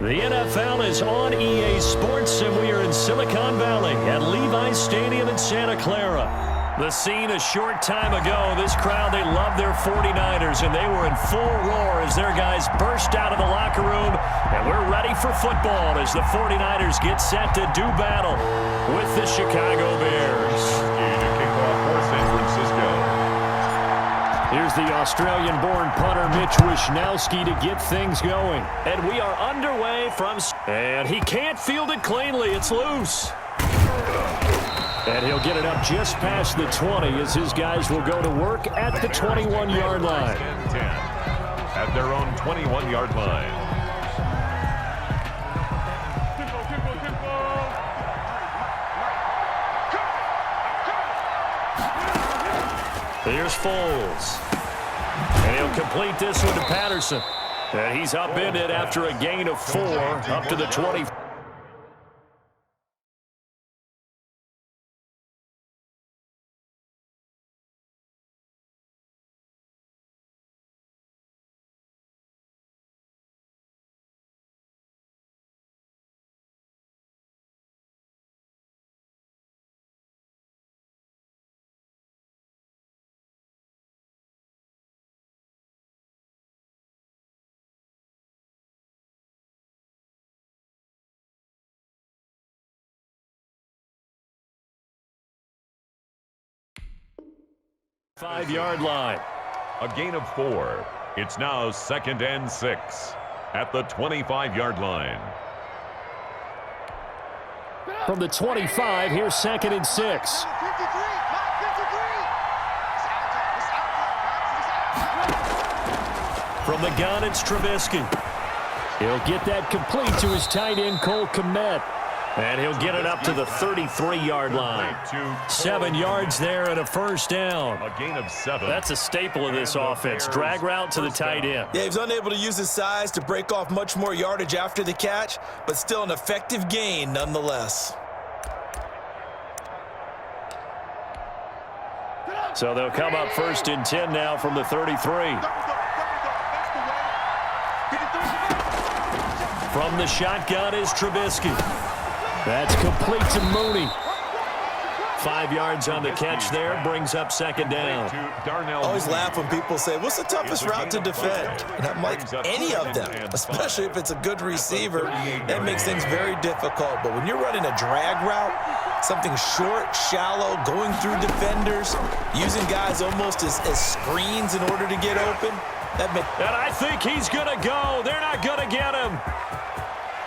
The NFL is on EA Sports, and we are in Silicon Valley at Levi's Stadium in Santa Clara. The scene a short time ago, this crowd, they love their 49ers, and they were in full roar as their guys burst out of the locker room, and we're ready for football as the 49ers get set to do battle with the Chicago Bears. Here's the Australian-born punter Mitch Wishnowsky to get things going. And we are underway from... And he can't field it cleanly. It's loose. And he'll get it up just past the 20 as his guys will go to work at the 21-yard line. At their own 21-yard line. Here's Foles. And he'll complete this one to Patterson. And he's upended after a gain of 4 up to the 20. Five-yard line. A gain of 4. It's now 2nd and 6 at the 25-yard line. From the 25, here's 2nd and 6. From the gun, it's Trubisky. He'll get that complete to his tight end, Cole Kmet. And he'll get it up to the 33-yard line. 7 yards there and a first down. A gain of 7. That's a staple of this offense. Drag route to the tight end. Yeah, he was unable to use his size to break off much more yardage after the catch, but still an effective gain nonetheless. So they'll come up 1st and 10 now from the 33. From the shotgun is Trubisky. That's complete to Mooney. 5 yards on the catch there, brings up 2nd down. I always laugh when people say, what's the toughest route to defend? And I'm like, any of them, especially if it's a good receiver. That makes things very difficult. But when you're running a drag route, something short, shallow, going through defenders, using guys almost as screens in order to get open. And I think he's going to go. They're not going to get him.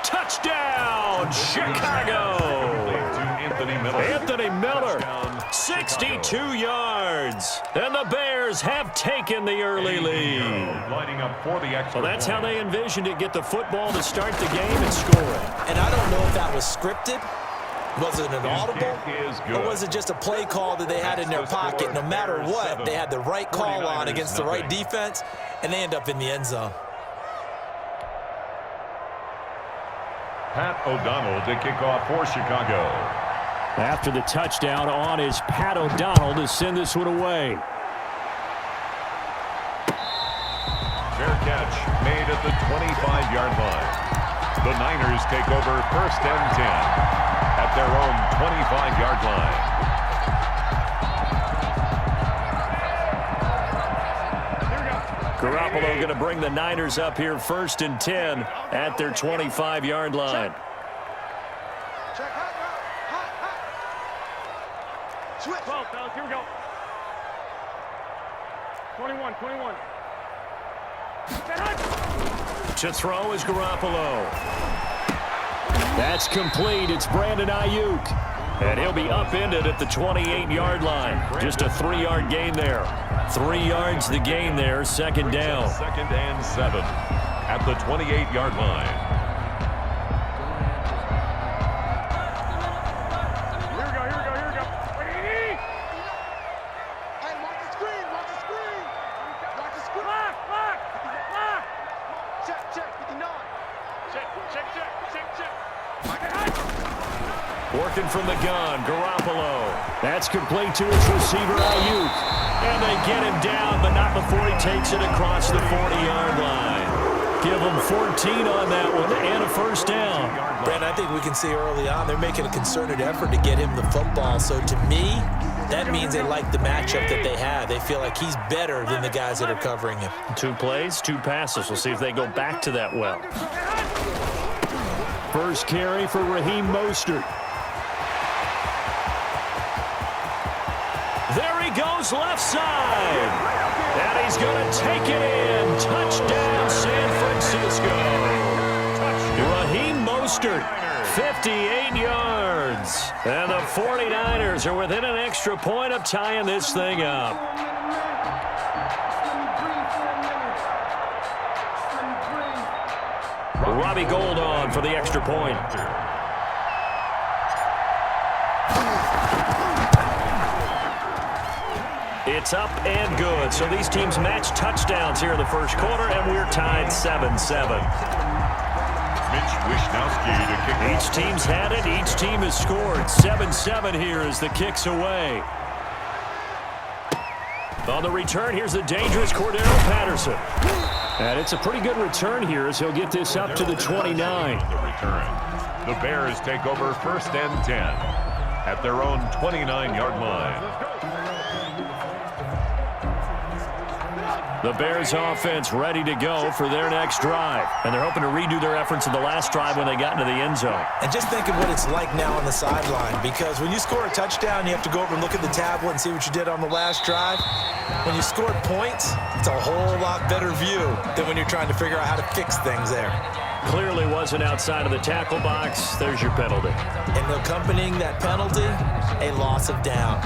Touchdown, Chicago! Anthony Miller, 62 yards. And the Bears have taken the early lead. Well, that's how they envisioned it, get the football to start the game and score it. And I don't know if that was scripted. Was it an audible? Or was it just a play call that they had in their pocket? No matter what, they had the right call on against the right defense, and they end up in the end zone. Pat O'Donnell to kick off for Chicago. After the touchdown on is Pat O'Donnell to send this one away. Fair catch made at the 25-yard line. The Niners take over 1st and 10 at their own 25-yard line. Garoppolo going to bring the Niners up here 1st and 10 at their 25-yard line. Check. Hot. Switch. 12, fellas, here we go. 21. To throw is Garoppolo. That's complete. It's Brandon Ayuk. And he'll be upended at the 28-yard line. Just a 3-yard gain there. 3 yards the gain there, 2nd down. 2nd and 7 at the 28-yard line. Here we go. Hey, watch the screen. Lock. Check, 59. Check. Working from the gun, Garoppolo. That's complete to his receiver, Ayuk. And they get him down, but not before he takes it across the 40-yard line. Give him 14 on that one and a first we can see early on, they're making a concerted effort to get him the football. So to me, that means they like the matchup that they have. They feel like he's better than the guys that are covering him. 2 plays, 2 passes. We'll see if they go back to that well. First carry for Raheem Mostert. There he goes, left side. And he's going to take it in. Touchdown, San Francisco. Raheem Mostert, 58 yards. And the 49ers are within an extra point of tying this thing up. Robbie Gould on for the extra point. It's up and good. So these teams match touchdowns here in the first quarter, and we're tied 7-7. Each team's had it. Each team has scored. 7-7 here as the kick's away. On the return, here's the dangerous Cordero Patterson. And it's a pretty good return here as he'll get this up to the 29. The Bears take over first and 10 at their own 29-yard line. The Bears offense ready to go for their next drive. And they're hoping to redo their efforts in the last drive when they got into the end zone. And just think of what it's like now on the sideline, because when you score a touchdown, you have to go over and look at the tablet and see what you did on the last drive. When you scored points, it's a whole lot better view than when you're trying to figure out how to fix things there. Clearly wasn't outside of the tackle box. There's your penalty. And accompanying that penalty, a loss of down.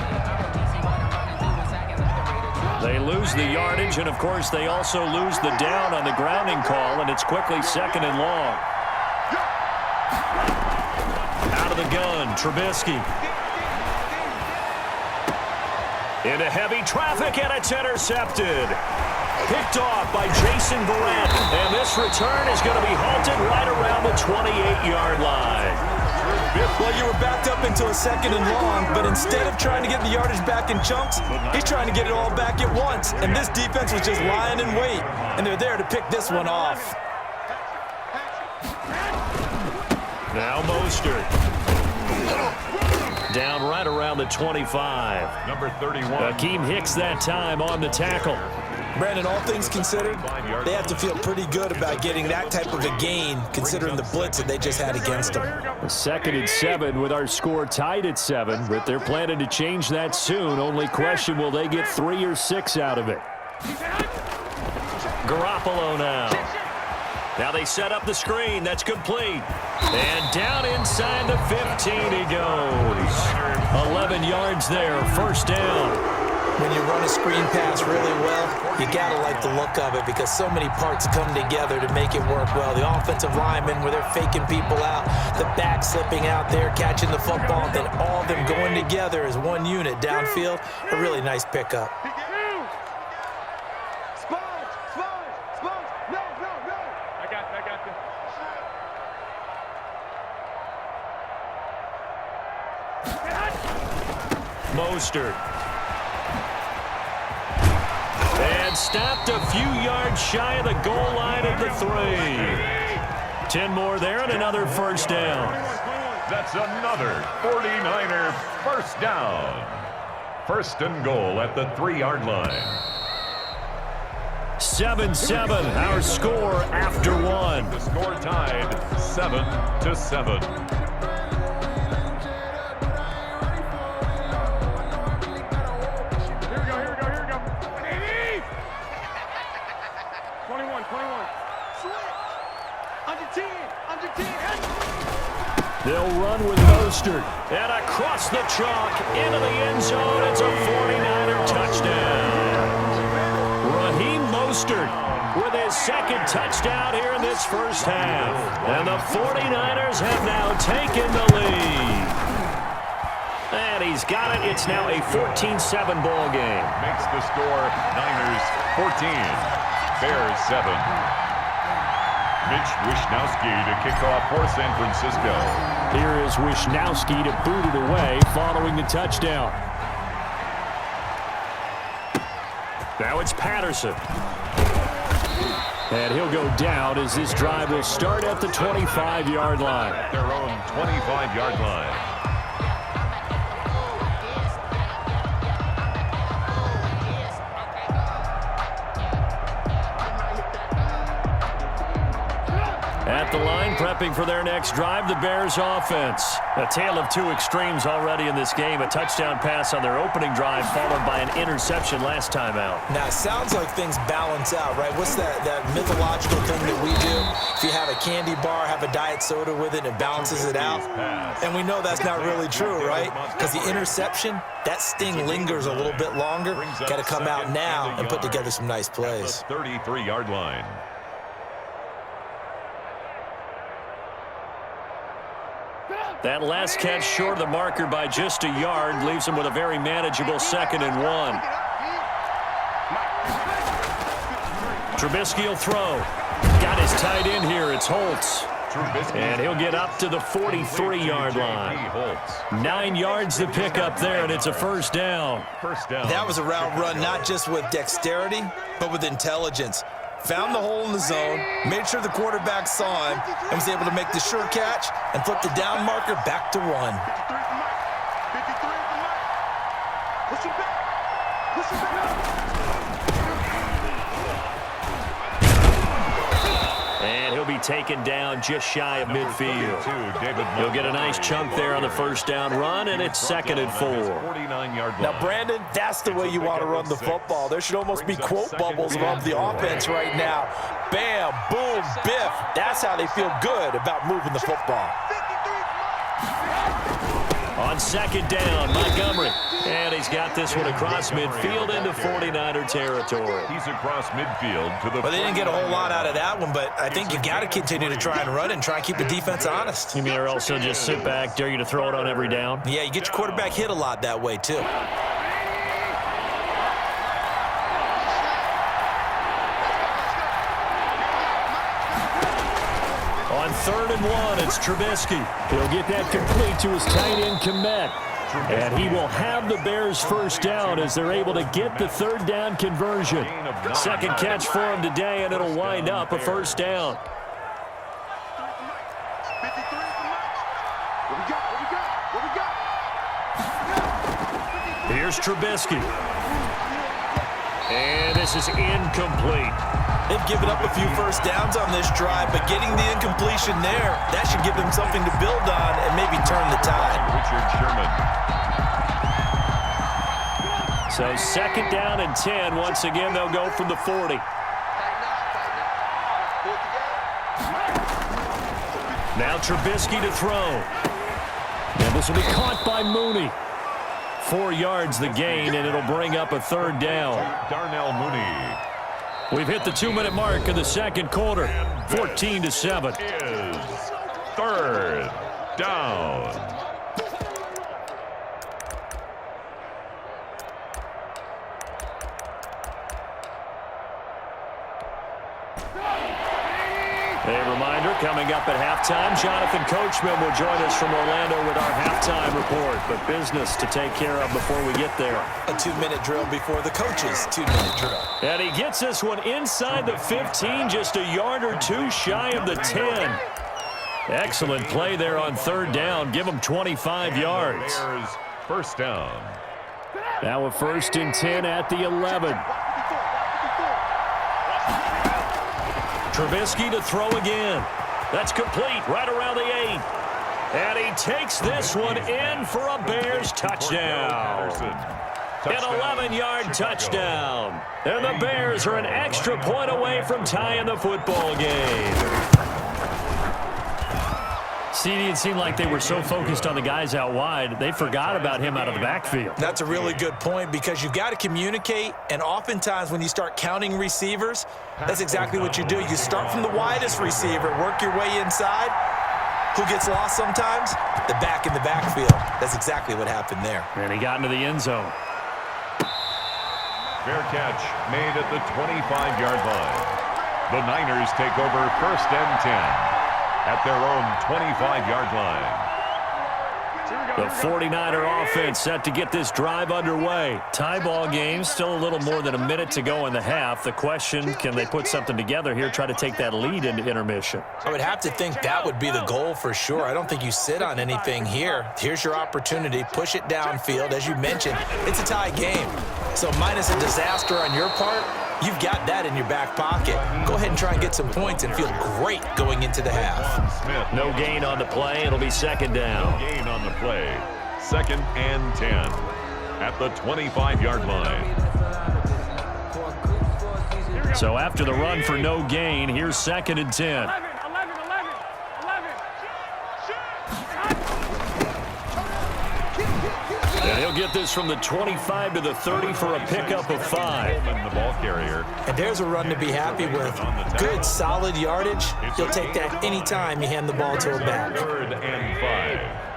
They lose the yardage, and of course they also lose the down on the grounding call, and it's quickly 2nd and long. Out of the gun, Trubisky. Into heavy traffic, and it's intercepted. Picked off by Jason Verrett, and this return is going to be halted right around the 28-yard line. Well, you were backed up into a 2nd and long, but instead of trying to get the yardage back in chunks, he's trying to get it all back at once. And this defense was just lying in wait, and they're there to pick this one off. Now Mostert. Down right around the 25. Number 31. Akeem Hicks that time on the tackle. Brandon, all things considered, they have to feel pretty good about getting that type of a gain, considering the blitz that they just had against them. 2nd and 7 with our score tied at 7, but they're planning to change that soon. Only question, will they get 3 or 6 out of it? Garoppolo now. Now they set up the screen. That's complete. And down inside the 15 he goes. 11 yards there, first down. When you run a screen pass really well, you got to like the look of it because so many parts come together to make it work well. The offensive linemen, where they're faking people out, the back slipping out there, catching the football, then all of them going together as one unit downfield. A really nice pickup. Mostert. And stopped a few yards shy of the goal line at the 3. 10 more there and another first down. That's another 49er first down. First and goal at the 3-yard line. 7-7, our score after 1. The score tied 7-7. They'll run with Mostert. And across the chalk, into the end zone. It's a 49er touchdown. Raheem Mostert with his 2nd touchdown here in this first half. And the 49ers have now taken the lead. And he's got it. It's now a 14-7 ball game. Makes the score Niners 14, Bears 7. Mitch Wishnowsky to kick off for San Francisco. Here is Wishnowsky to boot it away following the touchdown. Now it's Patterson. And he'll go down as this drive will start at the 25-yard line. At their own 25-yard line. At the line, prepping for their next drive, the Bears offense. A tale of two extremes already in this game. A touchdown pass on their opening drive, followed by an interception last time out. Now, it sounds like things balance out, right? What's that mythological thing that we do? If you have a candy bar, have a diet soda with it, it balances it out. And we know that's not really true, right? Because the interception, that sting lingers a little bit longer. Got to come out now and put together some nice plays. 33-yard line. That last catch short of the marker by just a yard leaves him with a very manageable 2nd and 1. Trubisky will throw. Got his tight end here. It's Holtz. And he'll get up to the 43-yard line. 9 yards to pick up there, and it's a first down. That was a route run not just with dexterity, but with intelligence. Found the hole in the zone, made sure the quarterback saw him, and was able to make the sure catch and flip the down marker back to 1. 53 Push it back. Push it back. And he'll be taken down just shy of midfield. He'll get a nice chunk there on the first down run, and it's 2nd and 4. Now, Brandon, that's the way you want to run the football. There should almost be quote bubbles above the offense right now. Bam, boom, biff. That's how they feel good about moving the football. On 2nd down, Montgomery. And he's got this one across midfield into 49er territory. He's across midfield to the. Well, they didn't get a whole lot out of that one, but I think you got to continue to try and run and try and keep the defense honest. You mean or else he'll just sit back, dare you to throw it on every down? Yeah, you get your quarterback hit a lot that way, too. On 3rd and 1, it's Trubisky. He'll get that complete to his tight end, Kmet. And he will have the Bears first down as they're able to get the 3rd down conversion. 2nd catch for him today, and it'll wind up a first down. Here's Trubisky. And this is incomplete. They've given up a few first downs on this drive, but getting the incompletion there, that should give them something to build on and maybe turn the tide. Richard Sherman. So 2nd down and 10. Once again, they'll go from the 40. Now Trubisky to throw. And this will be caught by Mooney. 4 yards the gain, and it'll bring up a 3rd down. Darnell Mooney. We've hit the 2-minute mark of the 2nd quarter. 14-7. Is 3rd down. A reminder, coming up at halftime, Jonathan Coachman will join us from Orlando with our halftime report. But business to take care of before we get there. A 2-minute drill before the coach's 2-minute drill. And he gets this one inside the 15, just a yard or two shy of the 10. Excellent play there on 3rd down. Give him 25 yards. Bears first down. Now a 1st and 10 at the 11. Trubisky to throw again. That's complete right around the 8. And he takes this one in for a Bears touchdown. An 11-yard touchdown. And the Bears are an extra point away from tying the football game. CD, it seemed like they were so focused on the guys out wide, they forgot about him out of the backfield. That's a really good point because you've got to communicate, and oftentimes when you start counting receivers, that's exactly what you do. You start from the widest receiver, work your way inside. Who gets lost sometimes? The back in the backfield. That's exactly what happened there. And he got into the end zone. Fair catch made at the 25-yard line. The Niners take over 1st and 10 at their own 25-yard line. The 49er offense set to get this drive underway. Tie ball game, still a little more than a minute to go in the half. The question, can they put something together here, try to take that lead into intermission? I would have to think that would be the goal for sure. I don't think you sit on anything here. Here's your opportunity. Push it downfield. As you mentioned, it's a tie game. So minus a disaster on your part, you've got that in your back pocket. Go ahead and try and get some points and feel great going into the half. No gain on the play. It'll be second down. No gain on the play. 2nd and 10 at the 25-yard line. So after the run for no gain, here's 2nd and 10. And he'll get this from the 25 to the 30 for a pickup of 5. The ball carrier. And there's a run to be happy with. Good, solid yardage. You'll take that anytime you hand the ball to a back. 3rd and 5.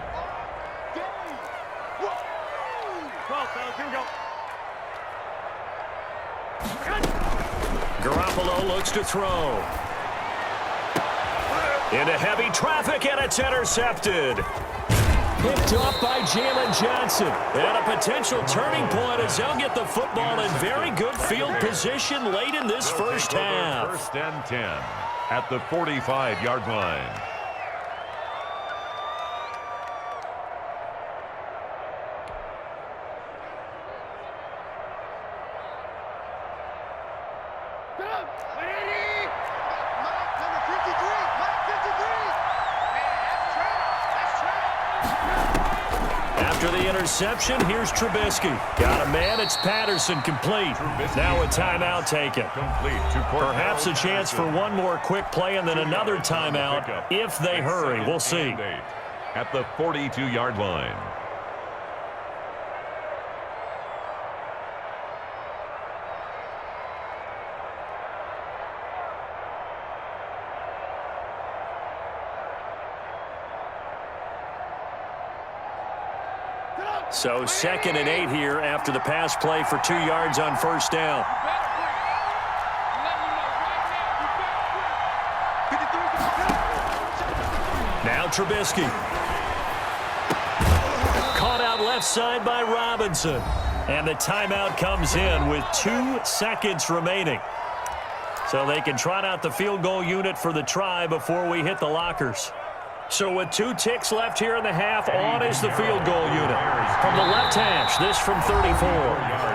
Garoppolo looks to throw. Into heavy traffic, and it's intercepted. Picked off by Jalen Johnson. And a potential turning point as they'll get the football in very good field position late in this first half. 1st and 10 at the 45-yard line. After the interception, here's Trubisky. Got a man, it's Patterson, complete. Now a timeout taken. Perhaps a chance for one more quick play and then another timeout if they hurry. We'll see. At the 42-yard line. So 2nd and 8 here after the pass play for 2 yards on first down. Now Trubisky. Caught out left side by Robinson. And the timeout comes in with 2 seconds remaining. So they can trot out the field goal unit for the try before we hit the lockers. So with 2 ticks left here in the half, on is the field goal unit. From the left hash, this from 34.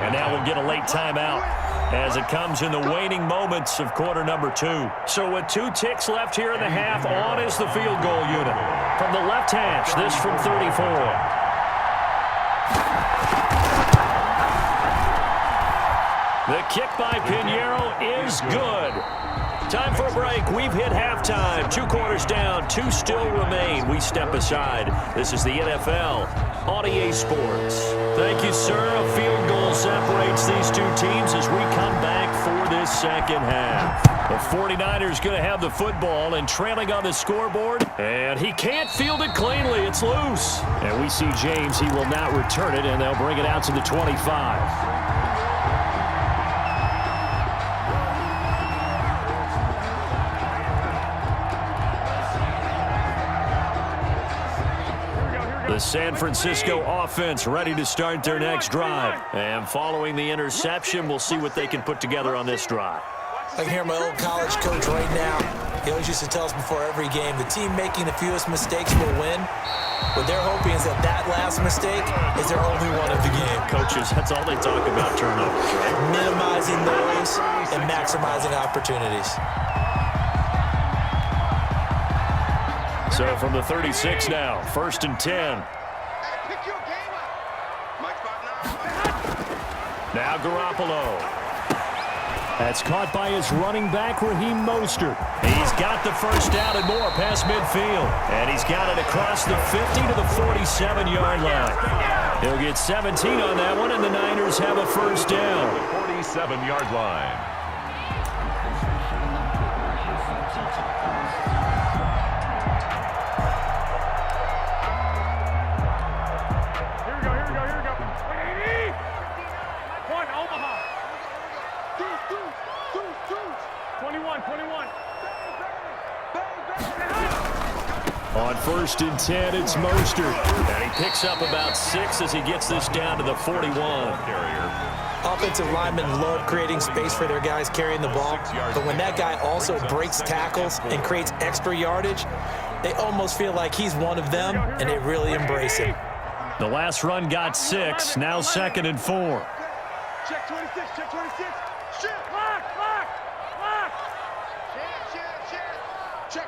And now we'll get a late timeout as it comes in the waning moments of quarter number 2. So with 2 ticks left here in the half, on is the field goal unit. From the left hash, this from 34. The kick by Pinheiro is good. Time for a break. We've hit halftime. 2 quarters down. 2 still remain. We step aside. This is the NFL on EA Sports. Thank you, sir. A field goal separates these 2 teams as we come back for this second half. The 49ers going to have the football and trailing on the scoreboard. And he can't field it cleanly. It's loose. And we see James. He will not return it, and they'll bring it out to the 25. The San Francisco offense ready to start their next drive. And following the interception, we'll see what they can put together on this drive. I can hear my old college coach right now. He always used to tell us before every game, the team making the fewest mistakes will win. What they're hoping is that that last mistake is their only one of the game. Coaches, that's all they talk about, turnovers, right? Minimizing those and maximizing opportunities. So from the 36 now, 1st and 10. Now Garoppolo. That's caught by his running back, Raheem Mostert. He's got the first down and more past midfield. And he's got it across the 50 to the 47-yard line. He'll get 17 on that one, and the Niners have a first down. 47-yard line. On 1st and 10, it's Mostert. And he picks up about 6 as he gets this down to the 41. Offensive linemen love creating space for their guys carrying the ball, but when that guy also breaks tackles and creates extra yardage, they almost feel like he's one of them, and they really embrace it. The last run got 6, now 2nd and 4. Check 26, check 26. Shit, lock, lock, lock. Check.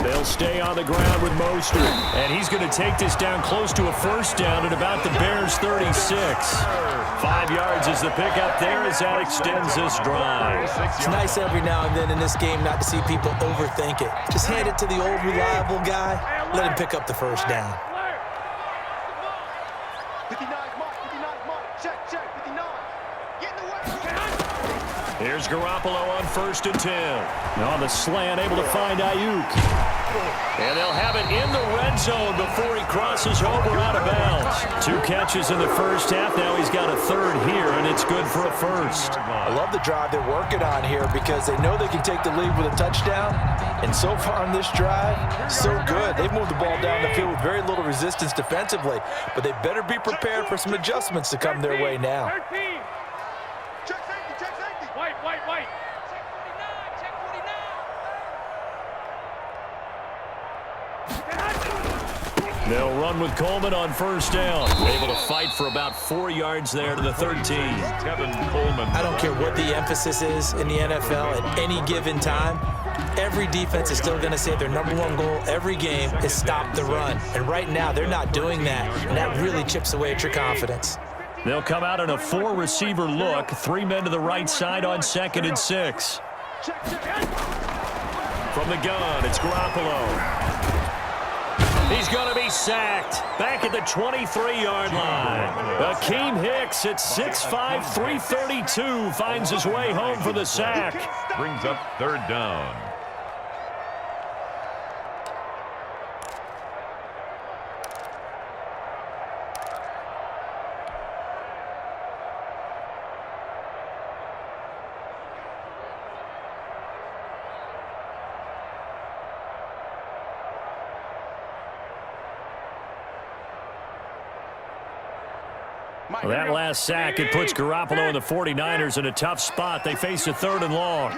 They'll stay on the ground with Mostert, and he's going to take this down close to a 1st down at about the Bears' 36. 5 yards is the pickup there as that extends this drive. It's nice every now and then in this game not to see people overthink it. Just hand it to the old reliable guy, let him pick up the 1st down. 59 mark, check, 59. Get in the way. Here's Garoppolo on 1st and 10. On the slant, able to find Ayuk. And they'll have it in the red zone before he crosses over out of bounds. 2 catches in the 1st half. Now he's got a 3rd here, and it's good for a 1st. I love the drive they're working on here because they know they can take the lead with a touchdown. And so far on this drive, so good. They've moved the ball down the field with very little resistance defensively, but they better be prepared for some adjustments to come their way now. Check safety. White. Check 49. They'll run with Coleman on 1st down. Able to fight for about 4 yards there to the 13. Tevin Coleman. I don't care what the emphasis is in the NFL at any given time. Every defense is still going to say their #1 goal every game is stop the run. And right now, they're not doing that, and that really chips away at your confidence. They'll come out in a 4-receiver look. 3 men to the right side on 2nd and 6. From the gun, it's Garoppolo. He's going to be sacked. Back at the 23-yard line. Akeem Hicks at 6'5", 332 finds his way home for the sack. Brings up 3rd down. Well, that last sack, it puts Garoppolo and the 49ers in a tough spot. They face a 3rd and long.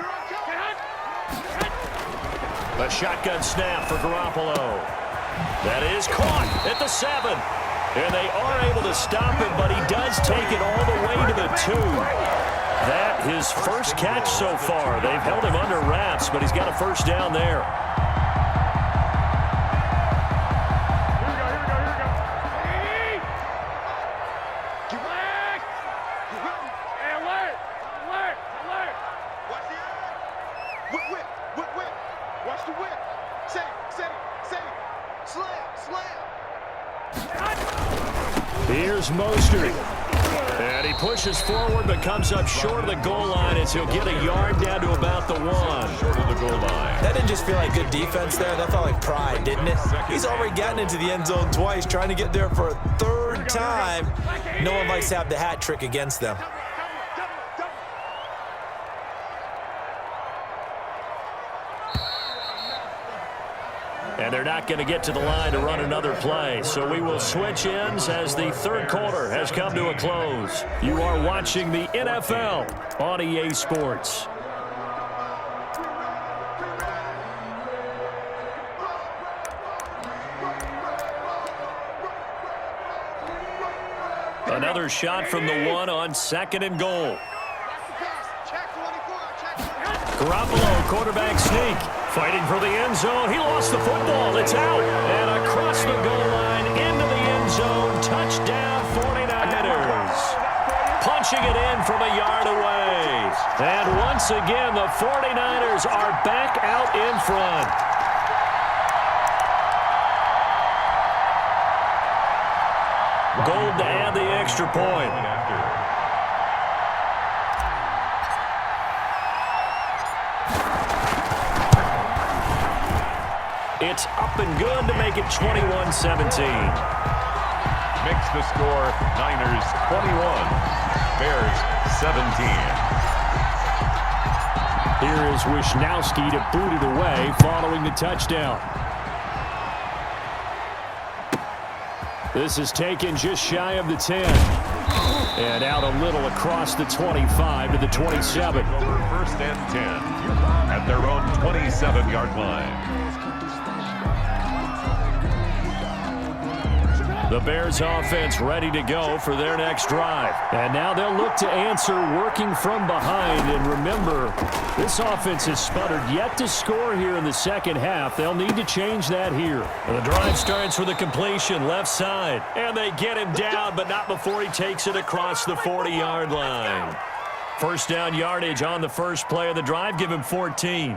A shotgun snap for Garoppolo. That is caught at the 7. And they are able to stop him, but he does take it all the way to the 2. That his 1st catch so far. They've held him under wraps, but he's got a 1st down there. Here's Mostert. And he pushes forward but comes up short of the goal line as he'll get a yard down to about the 1. Short of the goal line. That didn't just feel like good defense there. That felt like pride, didn't it? He's already gotten into the end zone twice, trying to get there for a 3rd time. No one likes to have the hat trick against them. And they're not going to get to the line to run another play. So we will switch ends as the 3rd quarter has come to a close. You are watching the NFL on EA Sports. Another shot from the 1 on 2nd and goal. Garoppolo, quarterback sneak. Fighting for the end zone. He lost the football. It's out. And across the goal line into the end zone. Touchdown 49ers. Punching it in from a yard away. And once again, the 49ers are back out in front. Gold to add the extra point. It's up and good to make it 21-17. Makes the score Niners 21, Bears 17. Here is Wisnowski to boot it away following the touchdown. This is taken just shy of the 10. And out a little across the 25 to the 27. First and 10 at their own 27-yard line. The Bears offense ready to go for their next drive. And now they'll look to answer working from behind. And remember, this offense has sputtered yet to score here in the second half. They'll need to change that here. And the drive starts with a completion left side. And they get him down, but not before he takes it across the 40-yard line. First down yardage on the first play of the drive. Give him 14.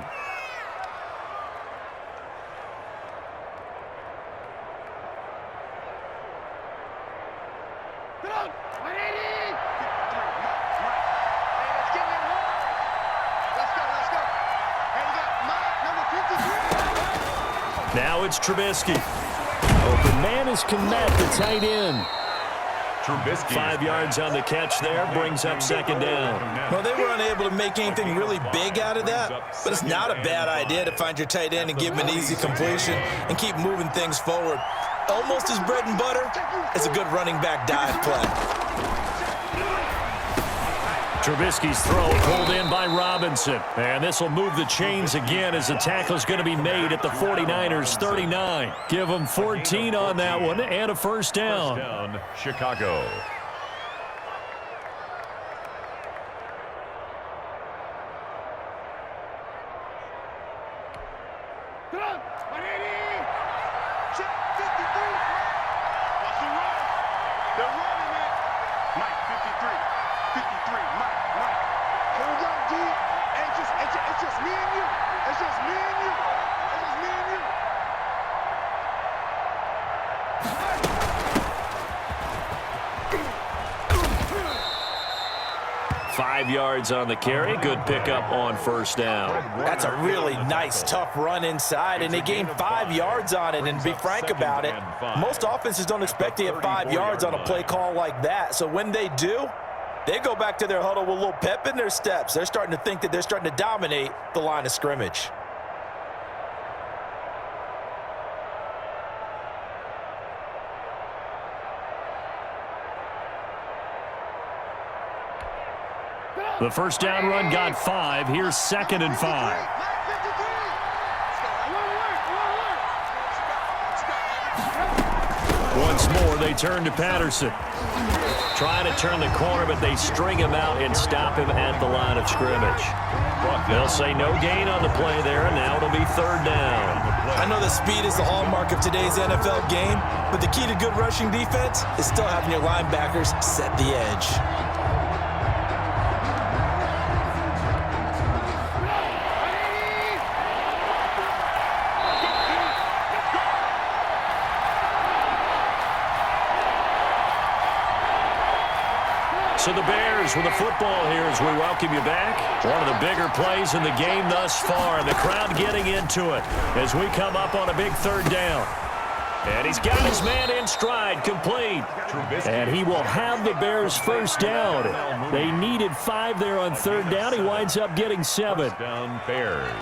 Now it's Trubisky. Open man is Kmet, the tight end. Trubisky 5 yards on the catch there, brings up second down. Well, they were unable to make anything really big out of that, but it's not a bad idea to find your tight end and give him an easy completion and keep moving things forward. Almost his bread and butter is a good running back dive play. Trubisky's throw pulled in by Robinson. And this will move the chains again as the tackle is going to be made at the 49ers 39. Give them 14 on that one and a first down. First down, Chicago. It's just me and you. It's just me and you. It's just me and you. 5 yards on the carry. Good pickup on first down. That's a really nice, tough run inside, and they gained 5 yards on it. And to be frank about it, most offenses don't expect to get 5 yards on a play call like that. So when they do, they go back to their huddle with a little pep in their steps. They're starting to think that they're starting to dominate the line of scrimmage. The first down run got 5. Here's 2nd and 5. Once more, they turn to Patterson. Trying to turn the corner, but they string him out and stop him at the line of scrimmage. They'll say no gain on the play there, and now it'll be 3rd down. I know that speed is the hallmark of today's NFL game, but the key to good rushing defense is still having your linebackers set the edge. So the Bears with the football here as we welcome you back. One of the bigger plays in the game thus far. The crowd getting into it as we come up on a big 3rd down. And he's got his man in stride, complete. And he will have the Bears first down. They needed 5 there on 3rd down. He winds up getting 7. First down, Bears.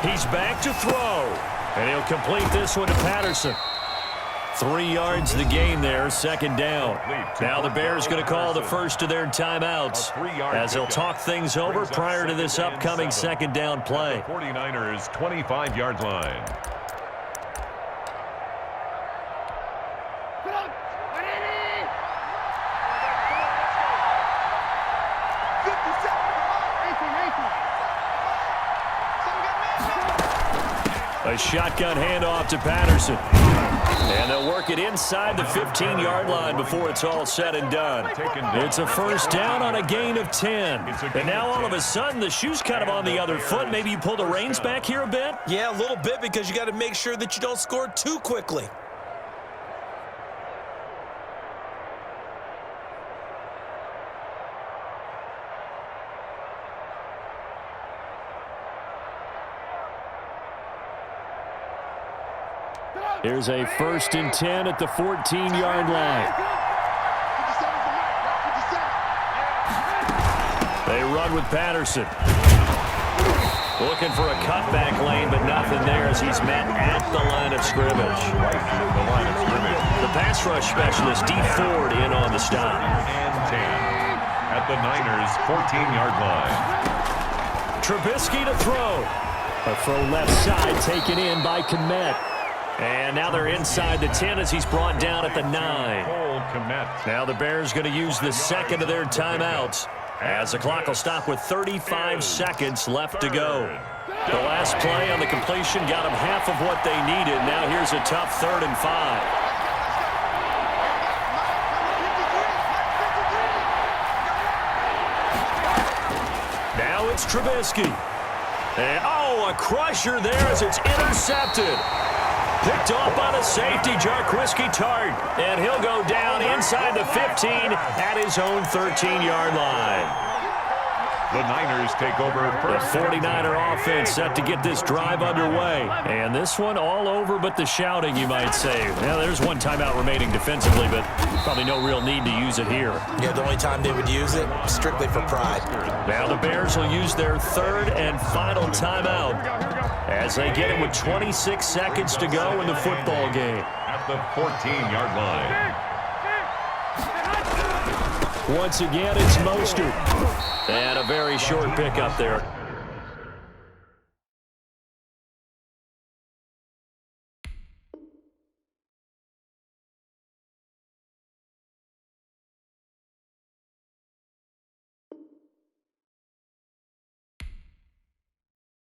He's back to throw. And he'll complete this one to Patterson. 3 yards the gain there, 2nd down. Now the Bears going to call the first of their timeouts as they'll talk things over prior to this upcoming 2nd down play. 49ers 25-yard line. A shotgun handoff to Patterson. And they'll work it inside the 15-yard line before it's all said and done. It's a first down on a gain of 10. And now all of a sudden the shoe's kind of on the other foot. Maybe you pull the reins back here a bit? Yeah, a little bit, because you got to make sure that you don't score too quickly. Here's a 1st and 10 at the 14-yard line. They run with Patterson. Looking for a cutback lane, but nothing there as he's met at the line of scrimmage. The line of scrimmage. The pass rush specialist, D. Ford, in on the stop. And 10 at the Niners' 14-yard line. Trubisky to throw. A throw left side taken in by Kmet. And now they're inside the 10 as he's brought down at the 9. Now the Bears going to use the second of their timeouts as the clock will stop with 35 seconds left to go. The last play on the completion got them half of what they needed. Now here's a tough 3rd and 5. Now it's Trubisky. And, a crusher there as it's intercepted. Picked off by the safety, Jarquiski Tart. And he'll go down inside the 15 at his own 13-yard line. The Niners take over first. The 49er offense set to get this drive underway. And this one all over but the shouting, you might say. Now, there's one timeout remaining defensively, but probably no real need to use it here. Yeah, the only time they would use it, strictly for pride. Now the Bears will use their 3rd and final timeout as they get it with 26 seconds to go in the football game. At the 14-yard line. Once again, it's Mostert. And a very short pickup there.